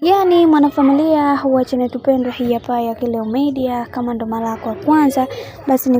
Yani mwanafamilia wa channel tupendwa hii hapa ya Kileo Media. Kama ndo mara yako ya kwanza, basi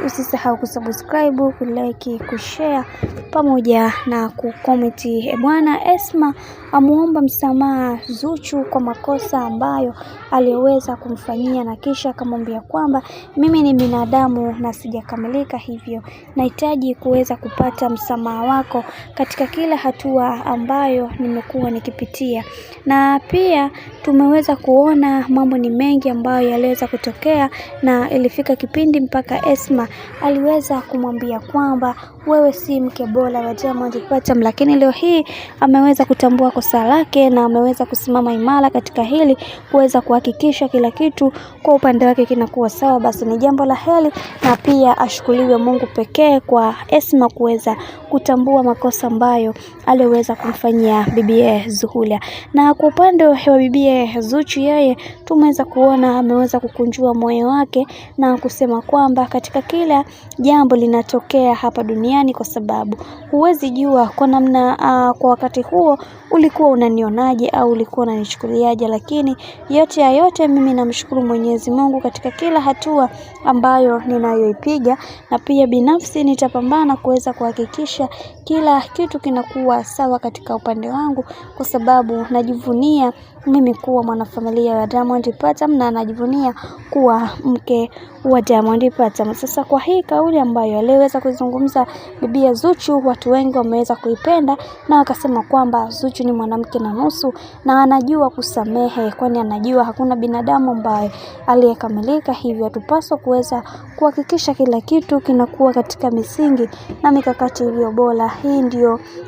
usisahau kusubscribe, kulike, kushare pamoja na kucomment. Bwana Esma amuomba msamaha Zuchu kwa makosa ambayo aliweza kumfanyia, na kisha akamwambia kwamba mimi ni binadamu na sijakamilika, hivyo nahitaji kuweza kupata msamaha wako katika kila hatua ambayo nimekuwa nikipitia. Na pia tumeweza kuona mambo ni mengi ambayo yaliweza kutokea, na ilifika kipindi mpaka Esma aliweza kumwambia kwamba wewe si mke bora wa Diamond Platnumz, lakini leo hii ameweza kutambua kosa lake na ameweza kusimama imara katika hili kuweza kuhakikisha kila kitu kwa upande wake kinakuwa sawa. Basi ni jambo la heri, na pia ashukuriwe Mungu pekee kwa Esma kuweza kutambua makosa ambayo aliweza kumfanyia bibie Zuhura. Na kwa upande wa bibie Zuchu, yeye tumeweza kuona ameweza kukunjua moyo wake na kusema kwamba katika kila jambo linatokea hapa duniani, kwa sababu huwezi jua kwa namna kwa wakati huo ulikuwa unanionaje au ulikuwa unanichukuliaje, lakini yote ya yote mimi namshukuru Mwenyezi Mungu katika kila hatua ambayo ninayoipiga, na pia binafsi nitapambana kuweza kuhakikisha kila kitu kinakuwa sawa katika upande wangu, kwa sababu najivunia mimi kuwa mwanafamilia wa Diamond Platnumz na najivunia kuwa mke wa Diamond Platnumz. Sasa kwa hii kauli ambayo aliweza kuzungumza bibia Zuchu, watu wengi wameweza kuipenda na wakasema kwamba Zuchu ni mwanamke na nusu na anajua kusamehe, kwani anajua hakuna binadamu ambaye aliyekamilika, hivyo tupaswa kuweza kuhakikisha kila kitu kinakuwa katika misingi na mikakati iliyo bora.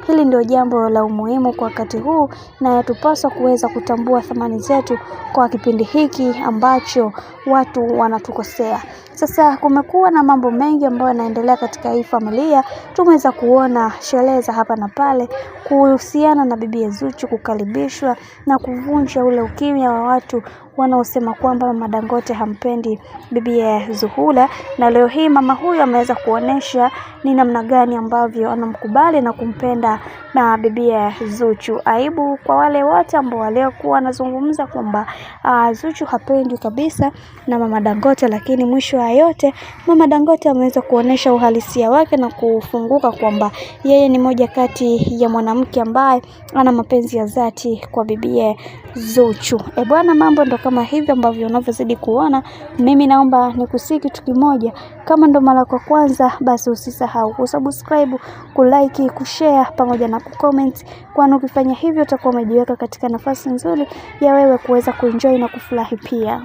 Hili ndio jambo la umuhimu kwa wakati huu, na tupaswa kuweza kutambua thamani zetu kwa kipindi hiki ambacho watu wanatukosea. Sasa kumekuwa na mambo mengi ambayo yanaendelea katika hii familia. Tumeweza kuona sherehe za hapa na pale kuhusiana na bibie Zuchu kukaribishwa na kuvunja ule ukimya wa watu wanaosema kwamba Mama Dangote hampendi bibie Zuhura, na leo hii mama huyu ameweza kuonesha ni namna gani ambavyo anamkubali na kumpenda na bibie Zuchu. Aibu kwa wale wote ambao waliokuwa wanazungumza kwamba Zuchu hapendi kabisa na Mama Dangote, lakini mwisho wa yote Mama Dangote ameweza kuonesha uhalisia wake na kufunguka kwamba yeye ni moja kati ya mwanamke ambaye ana mapenzi ya dhati kwa bibie Zuchu. Bwana, mambo ndo kama hivyo ambavyo unavyozidi kuona. Mimi naomba nikusiki kitu kimoja, kama ndo mara kwa kwanza, basi usisahau kusubscribe, kulike, kushare pamoja na kucomment, kwani ukifanya hivyo utakuwa umejiweka katika nafasi nzuri ya wewe kuweza kuenjoy na kufurahi pia.